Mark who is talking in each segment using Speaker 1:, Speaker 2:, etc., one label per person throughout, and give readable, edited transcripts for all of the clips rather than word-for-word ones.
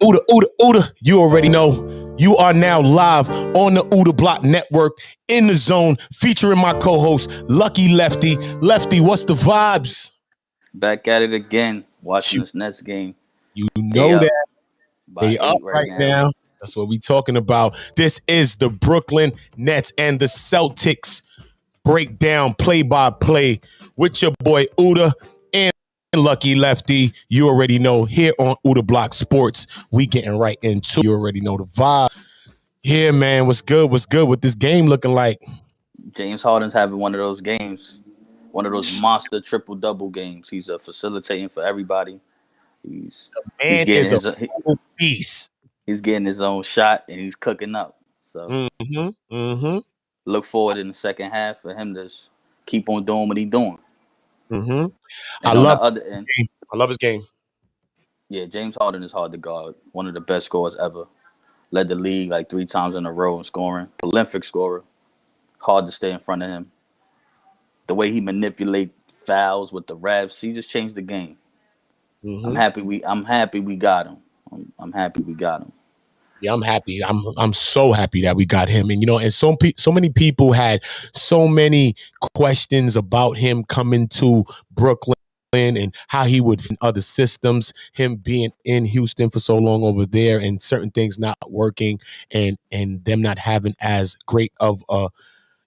Speaker 1: Oota, Oota, Oota. You already know. You are now live on the Oota Blokk Network in the zone, featuring my co-host, Lucky Lefty. Lefty, what's the vibes?
Speaker 2: Back at it again, watching
Speaker 1: You,
Speaker 2: this Nets game.
Speaker 1: you
Speaker 2: They
Speaker 1: know
Speaker 2: up
Speaker 1: that
Speaker 2: by
Speaker 1: they up
Speaker 2: 8 right
Speaker 1: right
Speaker 2: now.
Speaker 1: now. That's what we talking about. This is the Brooklyn Nets and the Celtics breakdown, play-by-play with your boy Oota and Lucky Lefty. You already know, here on Oota Blokk Sports, we getting right into. You already know the vibe. Yeah, man, what's good? What's good with this game looking like?
Speaker 2: James Harden's having one of those games, one of those monster triple-double games. He's facilitating for everybody. He's
Speaker 1: Man
Speaker 2: getting
Speaker 1: is a
Speaker 2: his
Speaker 1: beast.
Speaker 2: he's getting his own shot and he's cooking up. So look forward in the second half for him to keep on doing what he's doing.
Speaker 1: I
Speaker 2: And on the
Speaker 1: love
Speaker 2: other end,
Speaker 1: his game. I love his game.
Speaker 2: yeah, James Harden is hard to guard. One of the best scorers ever. Led the league like 3 times in a row in scoring. Prolific scorer. Hard to stay in front of him. The way he manipulate fouls with the refs, he just changed the game. I'm happy we got him. I'm happy we got him.
Speaker 1: Yeah, I'm happy. I'm so happy that we got him. And and so many people had so many questions about him coming to Brooklyn and how he would fit in other systems, him being in Houston for so long over there and certain things not working and them not having as great of
Speaker 2: Well,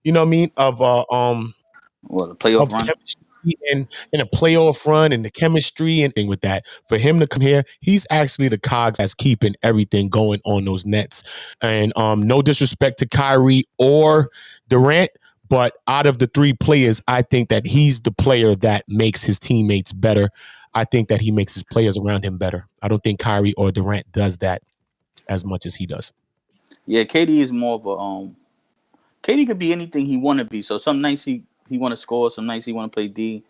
Speaker 2: the playoff
Speaker 1: of
Speaker 2: run.
Speaker 1: chemistry and in a playoff run and the chemistry and thing with that. For him to come here, he's actually the cogs that's keeping everything going on those Nets. And no disrespect to Kyrie or Durant, but out of the 3 players, I think that he's the player that makes his teammates better. I think that he makes his players around him better. I don't think Kyrie or Durant does that as much as he does.
Speaker 2: Yeah, KD is more of a KD could be anything he want to be. So some nights he want to score, some nights he want to play D.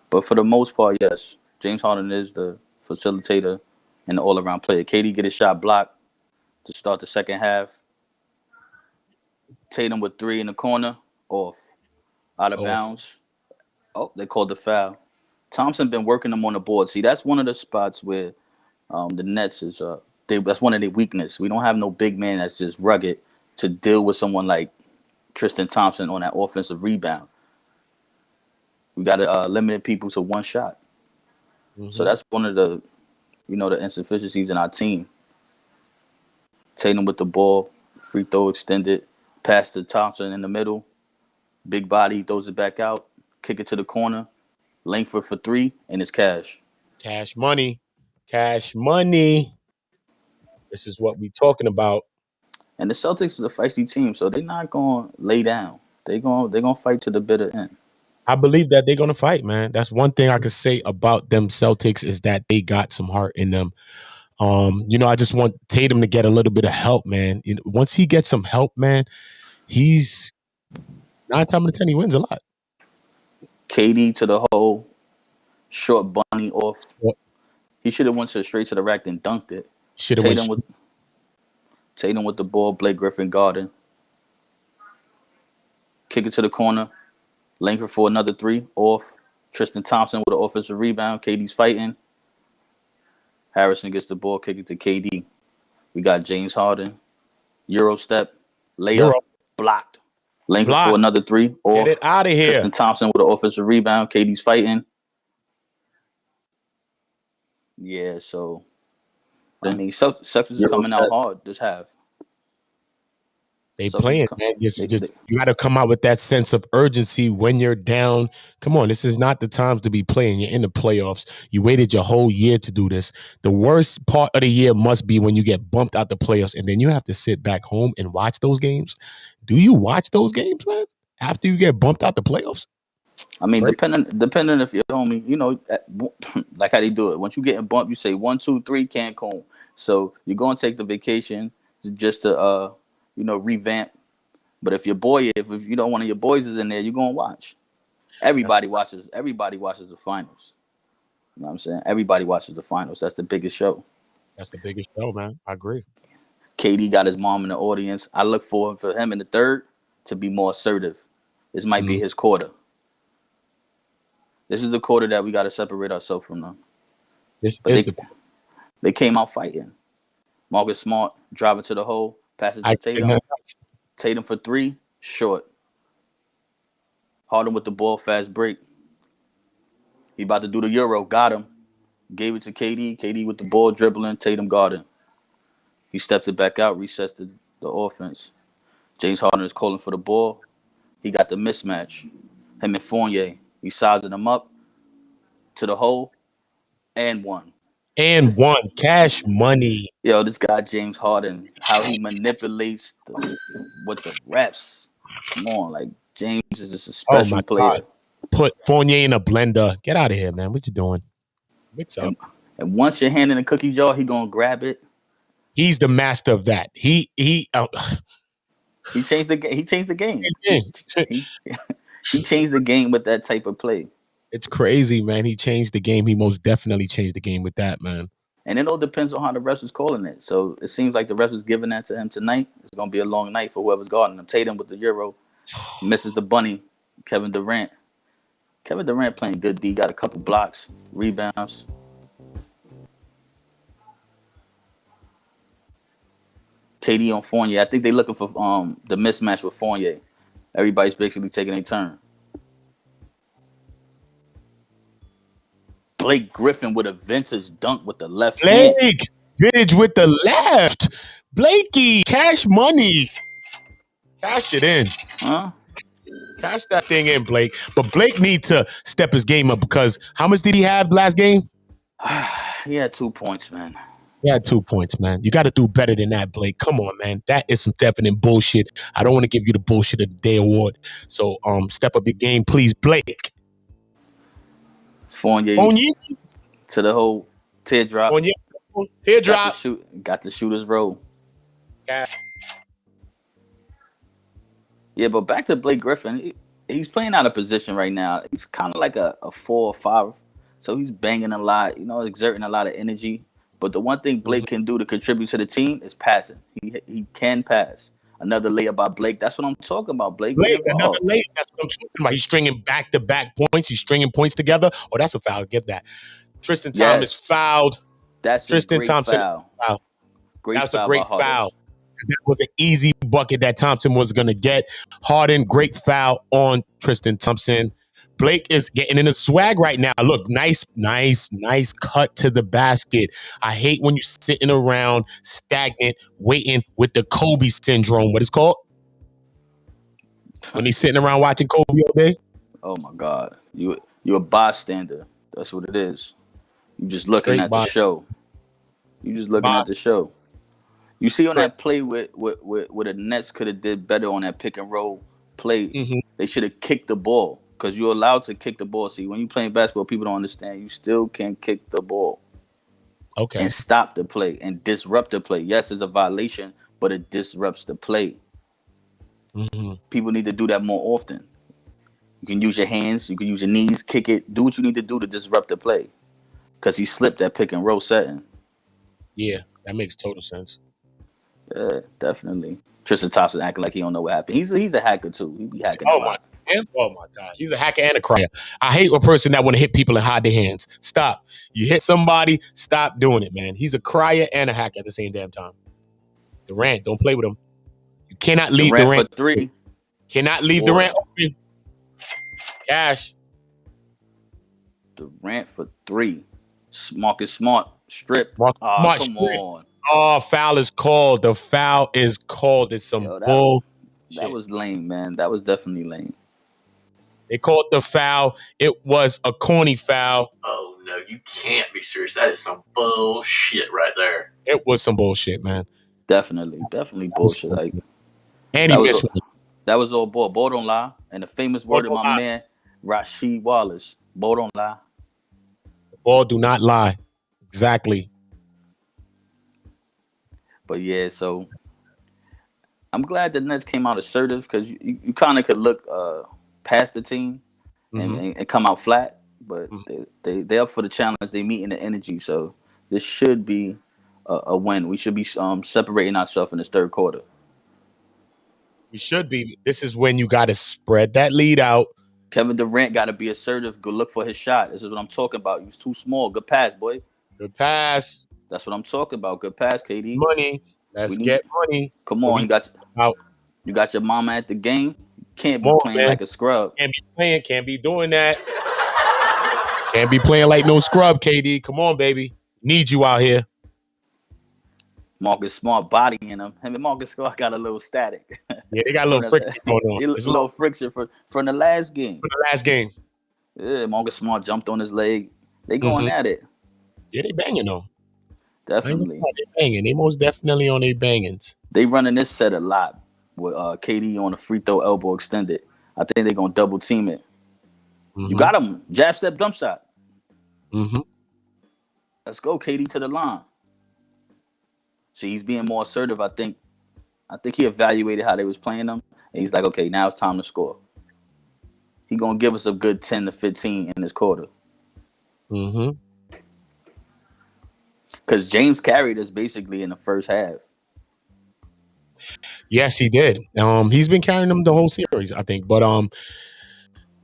Speaker 2: But for the most part, yes, James Harden is the facilitator and the all-around player. KD get his shot blocked to start the second half. Tatum with 3 in the corner, off, out of bounds. Oh, they called the foul. Thompson been working them on the board. See, that's one of the spots where the Nets is that's one of their weakness. We don't have no big man that's just rugged to deal with someone like Tristan Thompson on that offensive rebound. We got to limit people to one shot. So that's one of the the insufficiencies in our team. Tatum with the ball, free throw extended, pass to Thompson in the middle, big body, throws it back out, kick it to the corner, Langford for 3, and it's cash.
Speaker 1: Cash money. Cash money. This is what we talking about.
Speaker 2: And the Celtics is a feisty team, so they're not going to lay down. They're going to fight to the bitter end.
Speaker 1: I believe that they're going to fight, man. That's one thing I could say about them Celtics is that they got some heart in them. I just want Tatum to get a little bit of help, man. Once he gets some help, man, he's 9 times out of 10 he wins a lot.
Speaker 2: KD to the hole, short bunny off.
Speaker 1: What?
Speaker 2: He should have went straight to the rack and dunked it.
Speaker 1: Should have went.
Speaker 2: Tatum with the ball, Blake Griffin guarding. Kick it to the corner. Langford for another 3, off. Tristan Thompson with an offensive rebound. KD's fighting. Harrison gets the ball, kick it to KD. We got James Harden. Euro step, layup, blocked. Langford for another 3, off.
Speaker 1: Get it out of here.
Speaker 2: Tristan Thompson with an offensive rebound. KD's fighting. Yeah, so Celtics is coming out hard this half.
Speaker 1: They playing, man. You got to come out with that sense of urgency when you're down. Come on, this is not the times to be playing. You're in the playoffs. You waited your whole year to do this. The worst part of the year must be when you get bumped out the playoffs and then you have to sit back home and watch those games. Do you watch those games, man, after you get bumped out the playoffs?
Speaker 2: I mean, depending if you're homie, like how they do it. Once you get bumped, you say 1, 2, 3, Cancun. So you're going to take the vacation just to revamp. But if one of your boys is in there, you're gonna watch. Everybody watches the finals. You know what I'm saying? Everybody watches the finals. That's the biggest show.
Speaker 1: That's the biggest show, man. I agree.
Speaker 2: KD got his mom in the audience. I look for him in the third to be more assertive. This might be his quarter. This is the quarter that we got to separate ourselves from them. They came out fighting. Marcus Smart driving to the hole, passes to Tatum. Tatum for 3, short. Harden with the ball, fast break. He about to do the Euro, got him. Gave it to KD. KD with the ball, dribbling. Tatum guarding. He steps it back out, resets the offense. James Harden is calling for the ball. He got the mismatch. Him and Fournier. He sizing him up to the hole and one.
Speaker 1: And one. Cash money.
Speaker 2: Yo, this guy James Harden, how he manipulates with the refs. Come on, like James is just a special player.
Speaker 1: God. Put Fournier in a blender. Get out of here, man. What you doing? Mix up.
Speaker 2: And once your hand in the cookie jar, he gonna grab it.
Speaker 1: He's the master of that. He
Speaker 2: changed the game. He changed the game. He changed the game with that type of play.
Speaker 1: It's crazy, man. He changed the game. He most definitely changed the game with that, man.
Speaker 2: And it all depends on how the refs is calling it. So it seems like the refs is giving that to him tonight. It's gonna be a long night for whoever's guarding him. Tatum with the Euro misses the bunny. Kevin Durant playing good D. Got a couple blocks, rebounds. KD on Fournier. I think they're looking for the mismatch with Fournier. Everybody's basically taking a turn. Blake Griffin with a vintage dunk with the left hand.
Speaker 1: Blake, vintage with the left. Blakey, cash money. Cash it in.
Speaker 2: Huh?
Speaker 1: Cash that thing in, Blake. But Blake needs to step his game up because how much did he have last game?
Speaker 2: He had 2 points, man.
Speaker 1: He had 2 points, man. You got to do better than that, Blake. Come on, man. That is some definite bullshit. I don't want to give you the bullshit of the day award. So step up your game, please, Blake.
Speaker 2: Fournier to the whole teardrop.
Speaker 1: Teardrop.
Speaker 2: Got to shoot his roll.
Speaker 1: Yeah.
Speaker 2: Yeah, but back to Blake Griffin. He's playing out of position right now. He's kind of like a 4 or 5. So he's banging a lot, exerting a lot of energy. But the one thing Blake can do to contribute to the team is passing. He can pass. Another layup by Blake. That's what I'm talking about, Blake.
Speaker 1: Another layup. That's what I'm talking about. He's stringing back-to-back points. He's stringing points together. Oh, that's a foul. Get that. Tristan Thompson fouled.
Speaker 2: That's Tristan Thompson foul.
Speaker 1: That was a great foul. That was an easy bucket that Thompson was going to get. Harden, great foul on Tristan Thompson. Blake is getting in the swag right now. Look, nice cut to the basket. I hate when you're sitting around stagnant, waiting with the Kobe syndrome. What it's called? When he's sitting around watching Kobe all day?
Speaker 2: Oh, my God. You a bystander. That's what it is. You just looking at the show. You just looking at the show. You see on that play with the Nets could have did better on that pick and roll play. Mm-hmm. They should have kicked the ball. Because you're allowed to kick the ball. See, when you're playing basketball, people don't understand. You still can kick the ball.
Speaker 1: Okay.
Speaker 2: And stop the play and disrupt the play. Yes, it's a violation, but it disrupts the play. Mm-hmm. People need to do that more often. You can use your hands. You can use your knees. Kick it. Do what you need to do to disrupt the play. Because he slipped that pick and roll setting.
Speaker 1: Yeah, that makes total sense.
Speaker 2: Yeah, definitely. Tristan Thompson acting like he don't know what happened. He's a hacker, too. He be hacking
Speaker 1: a lot. Oh my God, he's a hacker and a crier. I hate a person that want to hit people and hide their hands. Stop. You hit somebody, stop doing it, man. He's a crier and a hacker at the same damn time. Durant, don't play with him. You cannot leave Durant
Speaker 2: for 3.
Speaker 1: Cannot leave Durant open. Cash.
Speaker 2: Durant for 3. Marcus Smart strip.
Speaker 1: Come on. Oh, foul is called. The foul is called. It's some bull.
Speaker 2: That was lame, man. That was definitely lame.
Speaker 1: They called the foul. It was a corny foul.
Speaker 3: Oh, no, you can't be serious. That is some bullshit right there.
Speaker 1: It was some bullshit, man.
Speaker 2: Definitely bullshit. Like,
Speaker 1: and he missed one.
Speaker 2: That was all ball. Ball don't lie. And the famous word of my man, Rasheed Wallace. Ball don't lie.
Speaker 1: Ball do not lie. Exactly.
Speaker 2: But, yeah, so I'm glad the Nets came out assertive because you kind of could look past the team and come out flat. But they're up for the challenge. They meet in the energy. So this should be a win. We should be separating ourselves in this third quarter.
Speaker 1: We should be. This is when you got to spread that lead out.
Speaker 2: Kevin Durant got to be assertive. Go look for his shot. This is what I'm talking about. He was too small. Good pass, boy.
Speaker 1: Good pass.
Speaker 2: That's what I'm talking about. Good pass, KD.
Speaker 1: Money. Let's get money.
Speaker 2: Come on, you got your mama at the game. You can't be playing like a scrub.
Speaker 1: Can't be playing. Can't be doing that. Can't be playing like no scrub, KD. Come on, baby. Need you out here.
Speaker 2: Marcus Smart body in him. Him and Marcus Smart got a little static.
Speaker 1: Yeah, they got a little friction going on.
Speaker 2: A little friction from the last game. Yeah, Marcus Smart jumped on his leg. They going at it.
Speaker 1: Yeah, they banging though.
Speaker 2: Definitely.
Speaker 1: They banging. They most definitely on their bangings.
Speaker 2: They running this set a lot with KD on the free throw elbow extended. I think they're going to double team it. You got him. Jab step, jump shot. Let's go, KD to the line. See, he's being more assertive. I think he evaluated how they was playing them, and he's like, okay, now it's time to score. He's going to give us a good 10 to 15 in this quarter. Because James carried us basically in the first half.
Speaker 1: Yes, he did. He's been carrying them the whole series, I think. But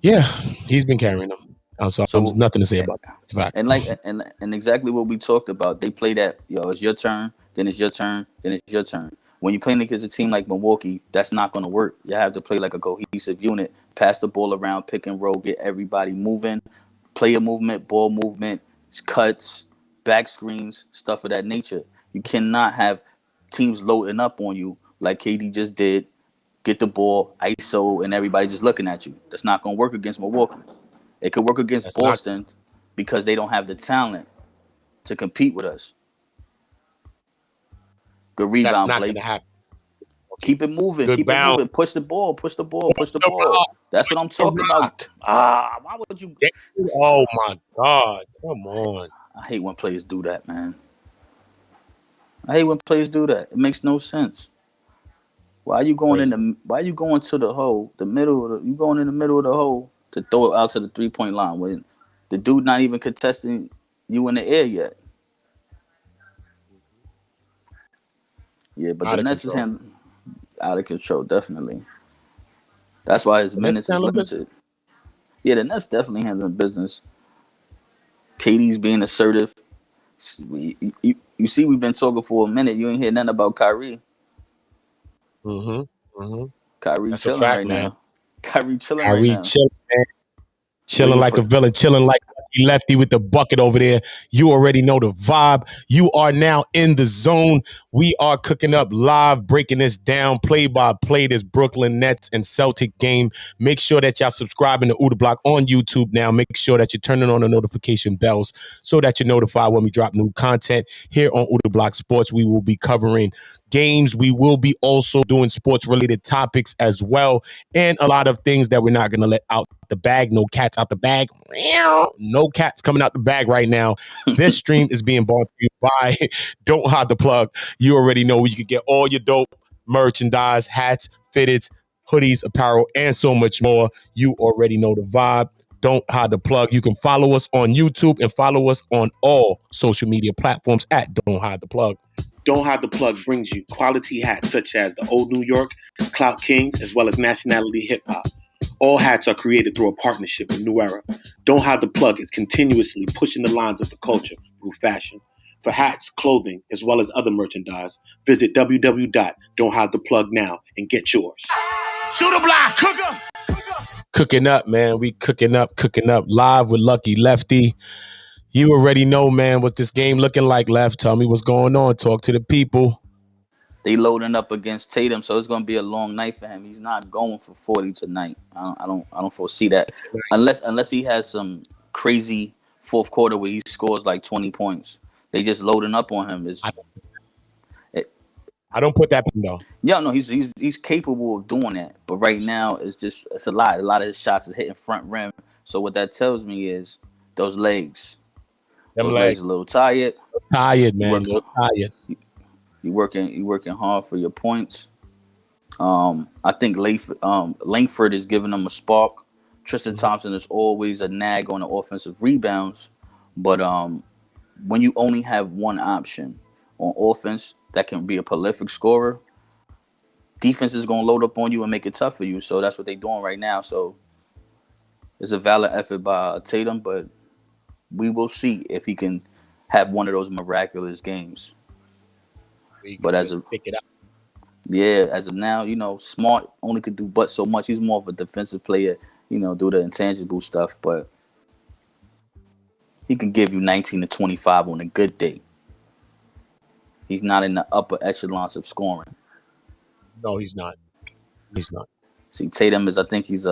Speaker 1: yeah, he's been carrying them. So there's nothing to say about that. It's a fact.
Speaker 2: And exactly what we talked about. They play that, it's your turn, then it's your turn, then it's your turn. When you're playing against a team like Milwaukee, that's not going to work. You have to play like a cohesive unit, pass the ball around, pick and roll, get everybody moving, player movement, ball movement, cuts, back screens, stuff of that nature. You cannot have teams loading up on you like KD just did, get the ball, ISO, and everybody just looking at you. That's not going to work against Milwaukee. It could work against Boston because they don't have the talent to compete with us. Good rebound play.
Speaker 1: That's not gonna happen.
Speaker 2: Keep it moving. Keep it moving. Push the ball. That's what I'm talking about. Why would you?
Speaker 1: Oh my God! Come on.
Speaker 2: I hate when players do that, man. It makes no sense. Why are you going Why are you going to the hole, you going in the middle of the hole to throw it out to the 3-point line when the dude not even contesting you in the air yet? Yeah, but the Nets is out of control, definitely. That's why his minutes is limited. Yeah, the Nets definitely handling business. KD's being assertive. You see, we've been talking for a minute. You ain't hear nothing about Kyrie. Kyrie
Speaker 1: That's
Speaker 2: chilling
Speaker 1: a fact,
Speaker 2: right
Speaker 1: man.
Speaker 2: now. Kyrie chilling right now.
Speaker 1: Chilling like a villain, chilling like Lefty with the bucket over there. You already know the vibe. You are now in the zone. We are cooking up live, breaking this down, play by play, this Brooklyn Nets and Celtic game. Make sure that y'all subscribing to Oota Blokk on YouTube now. Make sure that you're turning on the notification bells so that you're notified when we drop new content here on Oota Blokk Sports. We will be covering games. We will be also doing sports-related topics as well, and a lot of things that we're not going to let out the bag. No cats out the bag. No cats coming out the bag right now. This stream is being brought to you by Don't Hide the Plug. You already know where you can get all your dope merchandise, hats, fitteds, hoodies, apparel, and so much more. You already know the vibe. Don't Hide the Plug. You can follow us on YouTube and follow us on all social media platforms at Don't Hide the Plug.
Speaker 4: Don't Hide the Plug brings you quality hats such as the Old New York, Clout Kings, as well as Nationality Hip Hop. All hats are created through a partnership with New Era. Don't Hide the Plug is continuously pushing the lines of the culture through fashion. For hats, clothing, as well as other merchandise, visit www.don'thidetheplug now and get yours.
Speaker 1: Shoot a block, cooker! Cooking up, man. We cooking up live with Lucky Lefty. You already know, man, what this game looking like, Left. Tell me what's going on. Talk to the people.
Speaker 2: They loading up against Tatum, so it's going to be a long night for him. He's not going for 40 tonight. I don't foresee that unless he has some crazy fourth quarter where he scores like 20 points. They just loading up on him.
Speaker 1: I don't put that in though.
Speaker 2: Yeah, no, he's capable of doing that, but right now it's a lot. A lot of his shots is hitting front rim. So what that tells me is those legs. Those legs a little tired.
Speaker 1: Tired, man. Tired.
Speaker 2: You working hard for your points. I think Langford is giving them a spark. Tristan Thompson is always a nag on the offensive rebounds, but when you only have one option on offense that can be a prolific scorer, defense is going to load up on you and make it tough for you. So that's what they're doing right now. So it's a valid effort by Tatum, but we will see if he can have one of those miraculous games.
Speaker 1: We
Speaker 2: But
Speaker 1: could
Speaker 2: as
Speaker 1: just
Speaker 2: of
Speaker 1: pick it up.
Speaker 2: as of now, Smart only could do but so much. He's more of a defensive player, do the intangible stuff, but he can give you 19 to 25 on a good day. He's not in the upper echelons of scoring.
Speaker 1: No, he's not. He's not.
Speaker 2: See, Tatum I think he's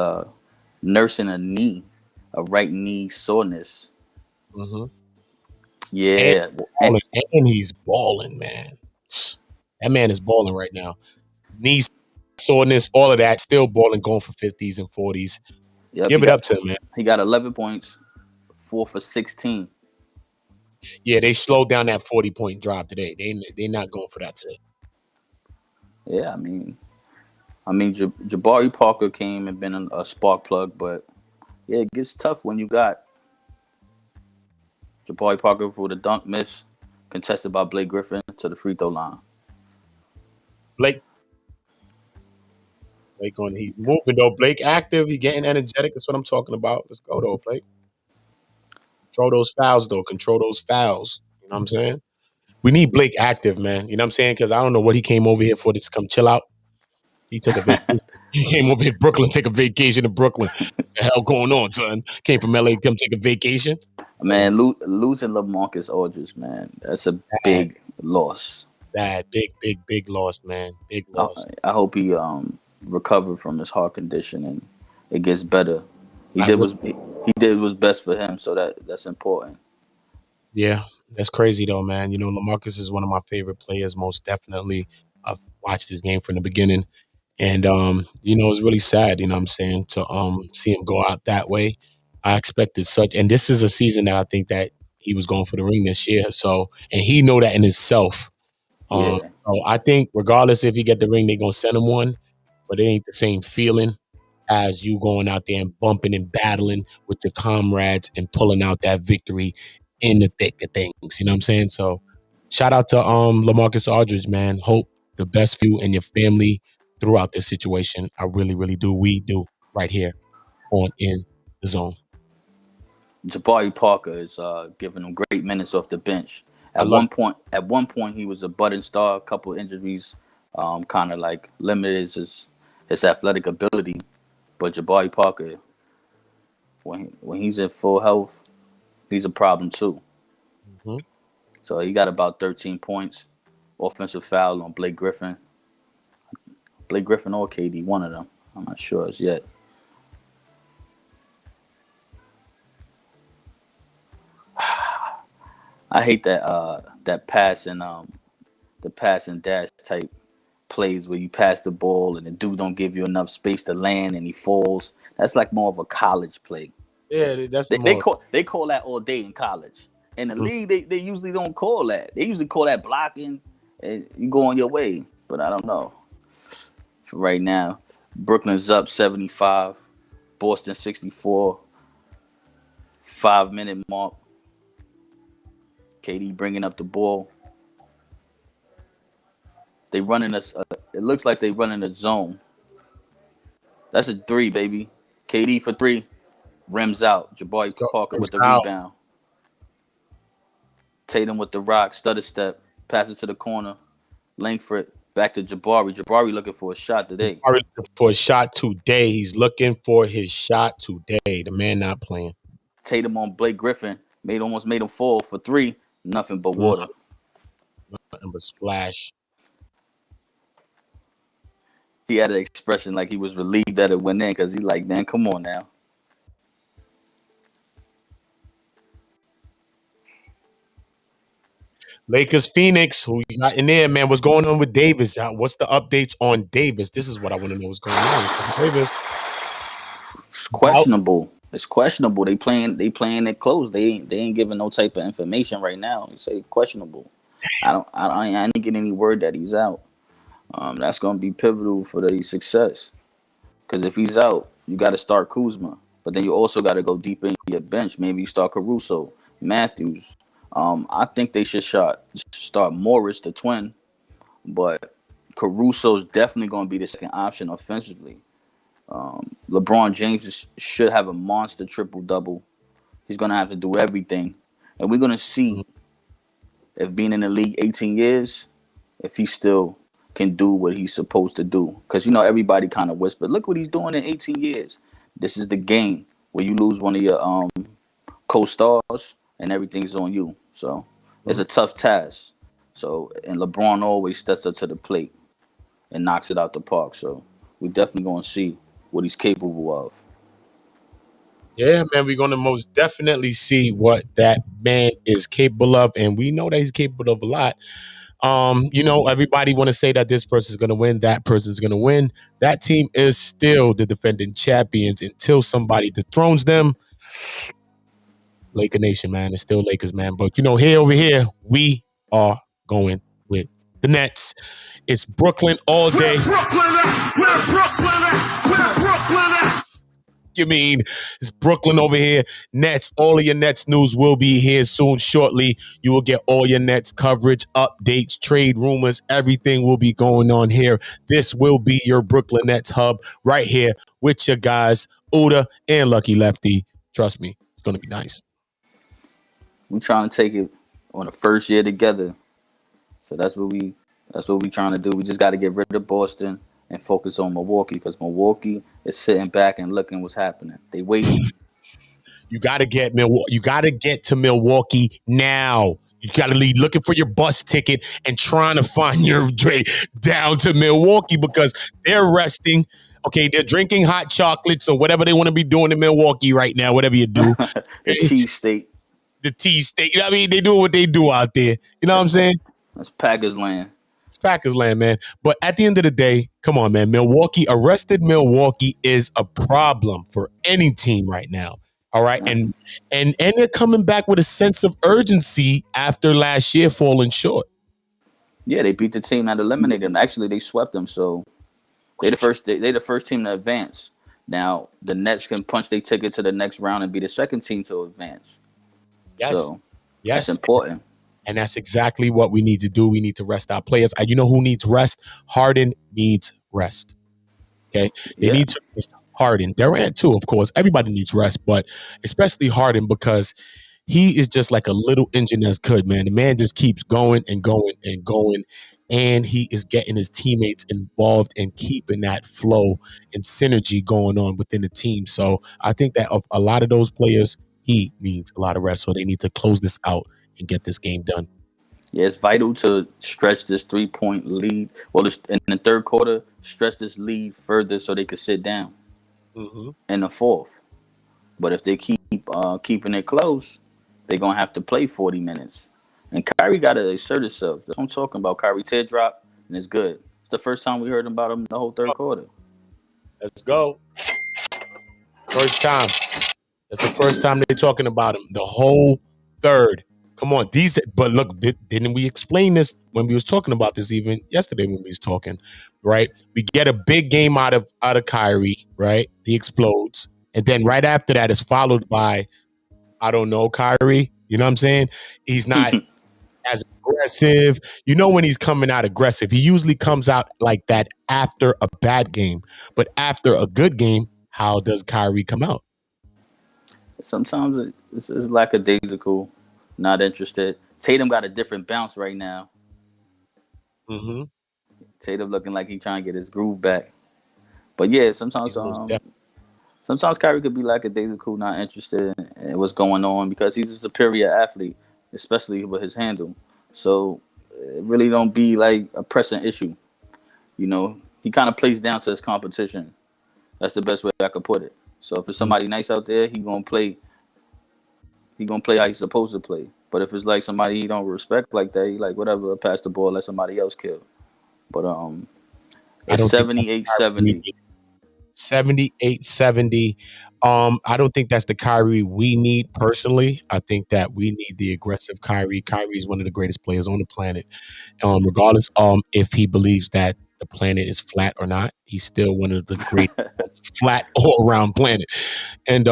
Speaker 2: nursing a right knee soreness.
Speaker 1: Mm-hmm.
Speaker 2: Yeah.
Speaker 1: And he's balling, man. That man is balling right now. Knee soreness, all of that, still balling, going for 50s and 40s.
Speaker 2: Yep,
Speaker 1: Give it up to him, man.
Speaker 2: He got 11 points, 4 for 16.
Speaker 1: Yeah, they slowed down that 40-point drop today. They're not going for that today.
Speaker 2: Yeah, I mean, Jabari Parker came and been a spark plug, but yeah, it gets tough when you got Jabari Parker for the dunk miss, contested by Blake Griffin to the free throw line.
Speaker 1: Blake he moving though. Blake active. He getting energetic. That's what I'm talking about. Let's go though, Blake. Control those fouls though. Control those fouls. You know what I'm saying? We need Blake active, man. You know what I'm saying? Because I don't know what he came over here for. Just come chill out. He took a vacation. He came over here to Brooklyn, take a vacation in Brooklyn. What the hell going on, son? Came from LA to come take a vacation.
Speaker 2: Man, losing LaMarcus Aldridge, man, that's a big loss.
Speaker 1: Bad, big loss, man. Big loss.
Speaker 2: I hope he recovered from his heart condition and it gets better. He did what's best for him, so that's important.
Speaker 1: Yeah, that's crazy though, man. LaMarcus is one of my favorite players, most definitely. I've watched his game from the beginning. And it's really sad, you know what I'm saying, to see him go out that way. I expected such, and this is a season that I think that he was going for the ring this year. So, and he know that in himself.
Speaker 2: Yeah.
Speaker 1: So I think regardless if he get the ring, they're gonna send him one, but it ain't the same feeling as you going out there and bumping and battling with your comrades and pulling out that victory in the thick of things. You know what I'm saying? So shout out to LaMarcus Aldridge, man. Hope the best for you and your family throughout this situation. I really, really do. We do right here on In the Zone.
Speaker 2: Jabari Parker is giving him great minutes off the bench. At one point, he was a budding star. A couple of injuries, kind of like limited his athletic ability. But Jabari Parker, when he's in full health, he's a problem too.
Speaker 1: Mm-hmm.
Speaker 2: So he got about 13 points, offensive foul on Blake Griffin. Blake Griffin or KD, one of them. I'm not sure as yet. I hate that pass and the pass and dash type plays where you pass the ball and the dude don't give you enough space to land and he falls. That's like more of a college play.
Speaker 1: Yeah, that's
Speaker 2: they call that all day in college. In the league, they usually don't call that. They usually call that blocking and you go on your way. But I don't know. For right now, Brooklyn's up 75, Boston 64, 5-minute mark. KD bringing up the ball. They running us. It looks like they running a zone. That's a 3, baby. KD for 3, rims out. Jabari Parker with the rebound. Tatum with the rock, stutter step, pass it to the corner. Langford back to Jabari. Jabari looking for a shot today.
Speaker 1: Jabari looking for a shot today. He's looking for his shot today. The man not playing.
Speaker 2: Tatum on Blake Griffin almost made him fall for 3. Nothing but water.
Speaker 1: Nothing but splash.
Speaker 2: He had an expression like he was relieved that it went in because he like, man, come on now.
Speaker 1: Lakers Phoenix, who you got in there, man? What's going on with Davis? What's the updates on Davis? This is what I want to know. What's going on? Davis.
Speaker 2: It's questionable. It's questionable. They playing it close. They ain't giving no type of information right now. You say questionable. I didn't get any word that he's out. That's gonna be pivotal for the success. Because if he's out, you got to start Kuzma, but then you also got to go deep in your bench. Maybe you start Caruso, Matthews. I think they should start Morris, the twin, but Caruso's definitely going to be the second option offensively. LeBron James should have a monster triple-double. He's going to have to do everything. And we're going to see if being in the league 18 years, if he still can do what he's supposed to do. Because, you know, everybody kind of whispered, look what he's doing in 18 years. This is the game where you lose one of your co-stars and everything's on you. So it's a tough task. So, and LeBron always steps up to the plate and knocks it out the park. So we definitely going to see what he's capable of.
Speaker 1: Yeah, man, we're going to most definitely see what that man is capable of, and we know that he's capable of a lot. You know, everybody want to say that this person's going to win, that person's going to win. That team is still the defending champions until somebody dethrones them. Laker Nation, man, it's still Lakers, man. But, you know, over here, we are going with the Nets. It's Brooklyn all day. You mean it's Brooklyn over here? Nets, all of your Nets news will be here soon, shortly. You will get all your Nets coverage, updates, trade rumors, everything will be going on here. This will be your Brooklyn Nets hub right here with your guys, Oota and Lucky Lefty. Trust me, it's going to be nice.
Speaker 2: We trying to take it on the first year together. So that's what we trying to do. We just got to get rid of Boston and focus on Milwaukee, because Milwaukee is sitting back and looking what's happening. They waiting.
Speaker 1: You got to get Milwaukee. You got to get to Milwaukee now. You got to leave looking for your bus ticket and trying to find your way down to Milwaukee, because they're resting. Okay, they're drinking hot chocolates or whatever they want to be doing in Milwaukee right now, whatever you do.
Speaker 2: The cheese state.
Speaker 1: The tea state. I mean, they do what they do out there. You know what I'm saying?
Speaker 2: That's Packers land.
Speaker 1: It's Packers land, man. But at the end of the day, come on, man. Arrested Milwaukee is a problem for any team right now. All right. And they're coming back with a sense of urgency after last year falling short.
Speaker 2: Yeah, they beat the team that eliminated them. Actually, they swept them. So they're the first team to advance. Now the Nets can punch their ticket to the next round and be the second team to advance.
Speaker 1: Yes.
Speaker 2: So that's important.
Speaker 1: And that's exactly what we need to do. We need to rest our players. You know who needs rest? Harden needs rest. Okay? They need to rest Harden. Durant too, of course. Everybody needs rest, but especially Harden, because he is just like a little engine that's good, man. The man just keeps going and going and going, and he is getting his teammates involved and keeping that flow and synergy going on within the team. So I think that of a lot of those players, he needs a lot of rest. So they need to close this out and get this game done.
Speaker 2: Yeah, it's vital to stretch this 3-point lead. Well, in the third quarter, stretch this lead further so they could sit down in the fourth. But if they keep keeping it close, they're going to have to play 40 minutes. And Kyrie got to assert himself. That's what I'm talking about. Kyrie teardrop, and it's good. It's the first time we heard about him in the whole third quarter.
Speaker 1: Let's go. First time. That's the first time they're talking about him. The whole third. Come on. But look, didn't we explain this when we was talking about this even yesterday when we was talking, right? We get a big game out of Kyrie, right? He explodes. And then right after that is followed by, I don't know, Kyrie. You know what I'm saying? He's not as aggressive. You know when he's coming out aggressive. He usually comes out like that after a bad game. But after a good game, how does Kyrie come out?
Speaker 2: Sometimes it's lackadaisical, not interested. Tatum got a different bounce right now. Tatum looking like he's trying to get his groove back. But yeah, sometimes Kyrie could be lackadaisical, not interested in what's going on, because he's a superior athlete, especially with his handle. So it really don't be like a pressing issue. You know, he kind of plays down to his competition. That's the best way I could put it. So if it's somebody nice out there, he gonna play how he's supposed to play. But if it's like somebody he don't respect like that, he like whatever, pass the ball, let somebody else kill. But it's 78-70.
Speaker 1: 78-70. I don't think that's the Kyrie we need personally. I think that we need the aggressive Kyrie. Kyrie is one of the greatest players on the planet. Regardless if he believes that the planet is flat or not, he's still one of the great flat all around planet. And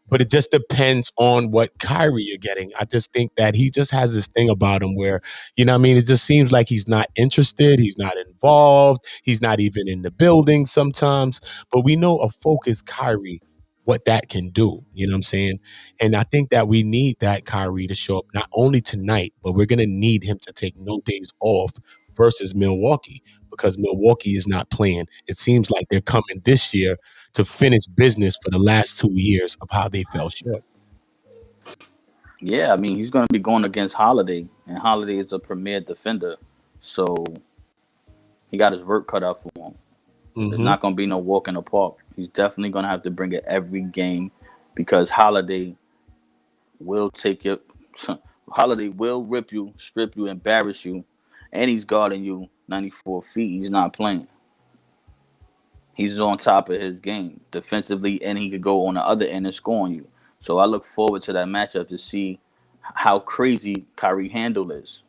Speaker 1: but it just depends on what Kyrie you're getting. I just think that he just has this thing about him where, you know what I mean, it just seems like he's not interested, he's not involved, he's not even in the building sometimes. But we know a focused Kyrie what that can do. You know what I'm saying? And I think that we need that Kyrie to show up not only tonight, but we're going to need him to take no days off versus Milwaukee, because Milwaukee is not playing. It seems like they're coming this year to finish business for the last 2 years of how they fell short.
Speaker 2: Yeah, I mean, he's going to be going against Holiday, and Holiday is a premier defender. So he got his work cut out for him. There's not going to be no walk in the park. He's definitely going to have to bring it every game because Holiday will take it. Holiday will rip you, strip you, embarrass you, and he's guarding you 94 feet. He's not playing. He's on top of his game defensively, and he could go on the other end and score on you. So I look forward to that matchup to see how crazy Kyrie handle is.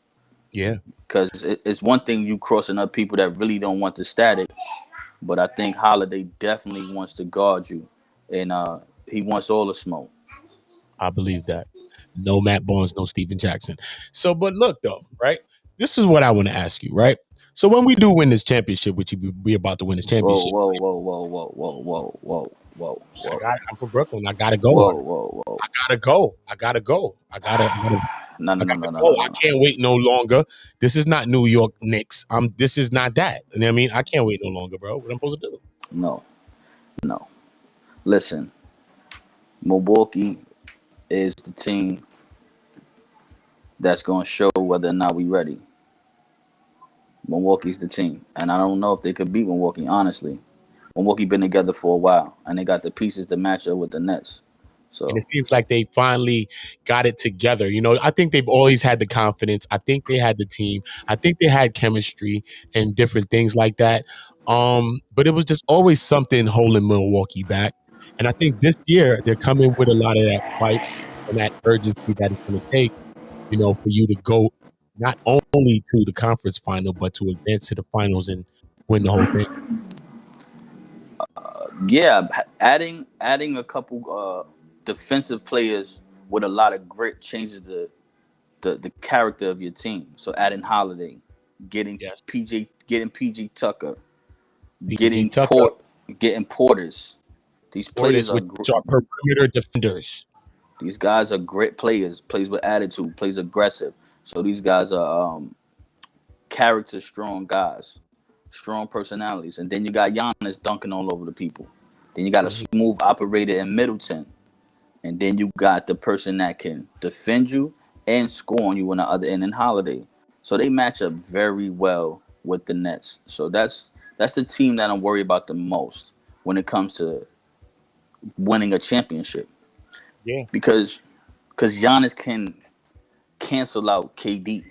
Speaker 1: Yeah.
Speaker 2: Because it's one thing you crossing up people that really don't want the static, but I think Holiday definitely wants to guard you, and he wants all the smoke.
Speaker 1: I believe that. No Matt Barnes, no Steven Jackson. So, but look though, right? This is what I want to ask you, right? So when we do win this championship, which we about to win this championship,
Speaker 2: Whoa.
Speaker 1: I'm from Brooklyn. I gotta go.
Speaker 2: Whoa.
Speaker 1: I gotta go.
Speaker 2: No.
Speaker 1: I can't wait no longer. This is not New York Knicks. This is not that. You know what I mean? I can't wait no longer, bro. What am I supposed to do?
Speaker 2: No. Listen, Milwaukee is the team that's going to show whether or not we ready. Milwaukee's the team, and I don't know if they could beat Milwaukee. Honestly, Milwaukee been together for a while, and they got the pieces to match up with the Nets. So,
Speaker 1: and it seems like they finally got it together. You know, I think they've always had the confidence. I think they had the team. I think they had chemistry and different things like that. But it was just always something holding Milwaukee back. And I think this year they're coming with a lot of that fight and that urgency that it's going to take, you know, for you to go not only to the conference final, but to advance to the finals and win the whole thing.
Speaker 2: yeah, adding a couple defensive players with a lot of grit changes the character of your team. So adding Holiday, getting
Speaker 1: Yes.
Speaker 2: PG Tucker,
Speaker 1: PG Tucker.
Speaker 2: getting Porters. These players
Speaker 1: Porters, which are perimeter defenders.
Speaker 2: These guys are great players, plays with attitude, plays aggressive. So these guys are character strong guys, strong personalities. And then you got Giannis dunking all over the people. Then you got a smooth operator in Middleton. And then you got the person that can defend you and score on you on the other end in Holiday. So they match up very well with the Nets. So that's the team that I'm worried about the most when it comes to winning a championship.
Speaker 1: Yeah.
Speaker 2: Because Giannis can cancel out KD.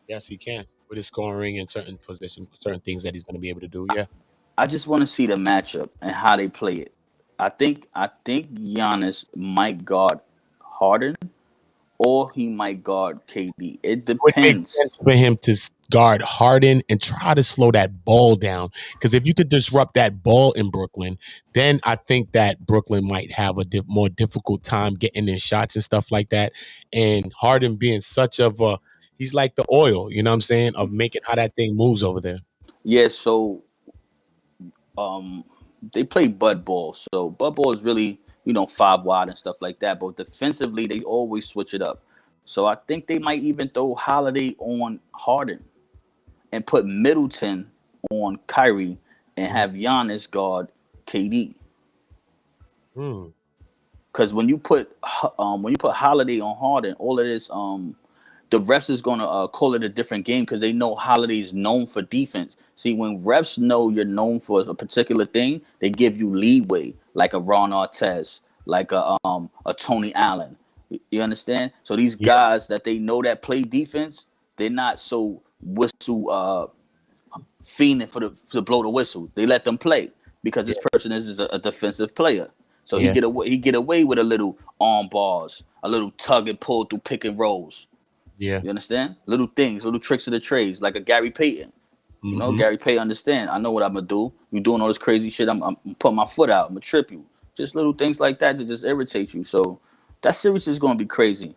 Speaker 1: Yes, he can with his scoring and certain positions, certain things that he's going to be able to do. Yeah.
Speaker 2: I just want to see the matchup and how they play it. I think Giannis might guard Harden or he might guard KD. It
Speaker 1: It makes
Speaker 2: depends.
Speaker 1: sense for him to guard Harden and try to slow that ball down. Because if you could disrupt that ball in Brooklyn, then I think that Brooklyn might have a more difficult time getting their shots and stuff like that. And Harden being such of a, he's like the oil, you know what I'm saying, of making how that thing moves over there.
Speaker 2: Yeah, so they play Bud Ball. So Bud Ball is really, 5 wide and stuff like that. But defensively, they always switch it up. So I think they might even throw Holiday on Harden and put Middleton on Kyrie and have Giannis guard KD. Because when you put Holiday on Harden, all of this, the refs is gonna call it a different game because they know Holiday is known for defense. See, when refs know you're known for a particular thing, they give you leeway, like a Ron Artest, like a Tony Allen. You understand? So these guys that they know that play defense, they're not so whistle fiending to blow the whistle. They let them play because this person is a defensive player. So he get away with a little arm bars, a little tug and pull through pick and rolls.
Speaker 1: Yeah.
Speaker 2: You understand? Little things, little tricks of the trades, like a Gary Payton. You know, Gary Payton understand. I know what I'm gonna do. You doing all this crazy shit. I'm putting my foot out. I'm gonna trip you. Just little things like that to just irritate you. So that series is gonna be crazy.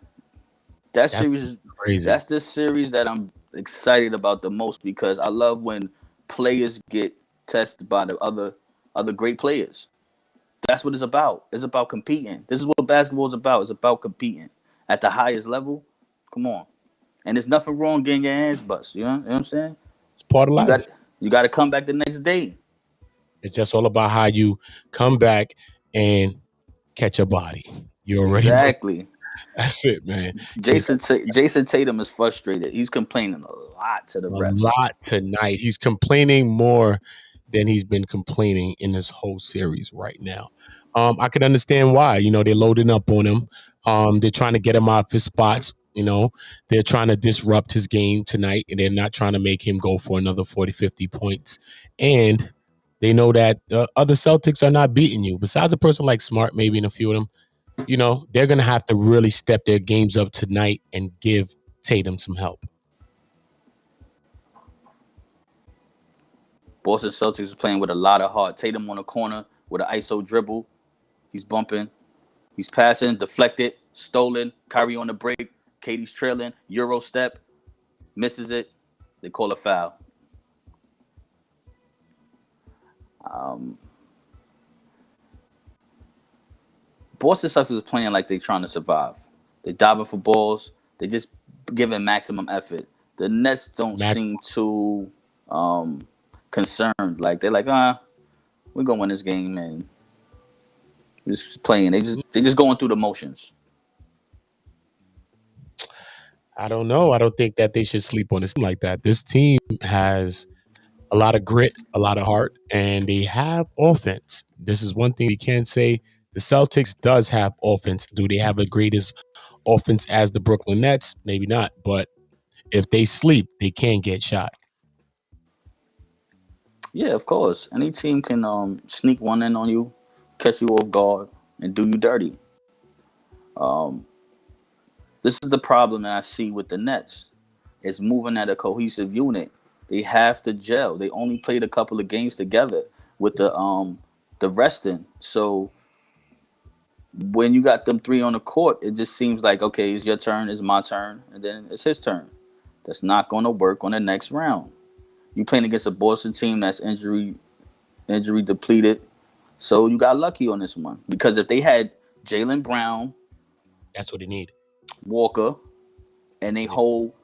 Speaker 2: That's crazy. That's the series that I'm excited about the most because I love when players get tested by the other great players. That's what it's about. It's about competing. This is what basketball is about. It's about competing at the highest level. Come on. And there's nothing wrong getting your hands bust. You know what I'm saying?
Speaker 1: It's part of life.
Speaker 2: You got to come back the next day.
Speaker 1: It's just all about how you come back and catch a body. You already know. That's it, man.
Speaker 2: Jason Tatum is frustrated. He's complaining a lot to the refs.
Speaker 1: A lot tonight. He's complaining more than he's been complaining in this whole series right now. I can understand why. You know, they're loading up on him. They're trying to get him out of his spots. You know, they're trying to disrupt his game tonight, and they're not trying to make him go for another 40, 50 points. And they know that the other Celtics are not beating you. Besides a person like Smart, maybe, and a few of them, you know, they're going to have to really step their games up tonight and give Tatum some help.
Speaker 2: Boston Celtics is playing with a lot of heart. Tatum on the corner with an ISO dribble. He's bumping. He's passing, deflected, stolen. Kyrie on the break. KD's trailing. Euro step. Misses it. They call a foul. Boston Celtics is playing like they're trying to survive. They're diving for balls. They just giving maximum effort. The Nets don't seem too concerned. Like they're like, we're gonna win this game, man. We're just playing. They just going through the motions.
Speaker 1: I don't know. I don't think that they should sleep on this team like that. This team has a lot of grit, a lot of heart, and they have offense. This is one thing we can say. The Celtics does have offense. Do they have the greatest offense as the Brooklyn Nets? Maybe not. But if they sleep, they can get shot.
Speaker 2: Yeah, of course. Any team can sneak one in on you, catch you off guard, and do you dirty. This is the problem that I see with the Nets. It's moving at a cohesive unit. They have to gel. They only played a couple of games together with the resting. So when you got them three on the court, it just seems like, okay, it's your turn, it's my turn, and then it's his turn. That's not going to work on the next round. You playing against a Boston team that's injury depleted. So you got lucky on this one. Because if they had Jaylen Brown,
Speaker 1: that's what they need.
Speaker 2: Walker, and they whole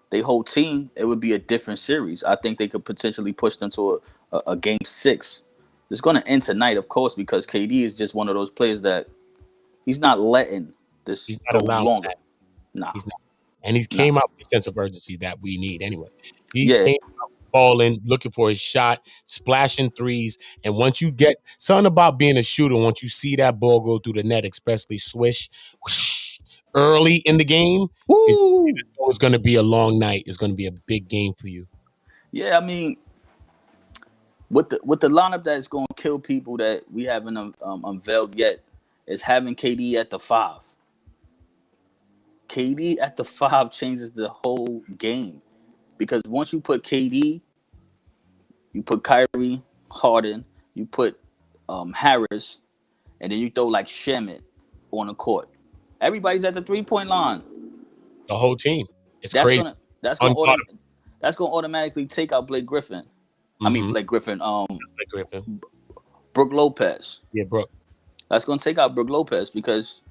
Speaker 2: team, it would be a different series. I think they could potentially push them to a game 6. It's going to end tonight, of course, because KD is just one of those players that he's not letting this go longer. Nah.
Speaker 1: He's not. And he came out with a sense of urgency that we need anyway. He came out balling, looking for his shot, splashing threes. And once you get something about being a shooter, once you see that ball go through the net, especially swish, whoosh, early in the game, it's going to be a long night. It's going to be a big game for you.
Speaker 2: Yeah, I mean, with the lineup that's going to kill people that we haven't unveiled yet is having KD at the 5. KD at the 5 changes the whole game. Because once you put KD, you put Kyrie, Harden, you put Harris, and then you throw like Shemet on the court. Everybody's at the 3-point line.
Speaker 1: The whole team. It's crazy.
Speaker 2: That's going to automatically take out Blake Griffin. Mm-hmm. I mean Blake Griffin. Brook Lopez.
Speaker 1: Yeah, Brook.
Speaker 2: That's going to take out Brook Lopez because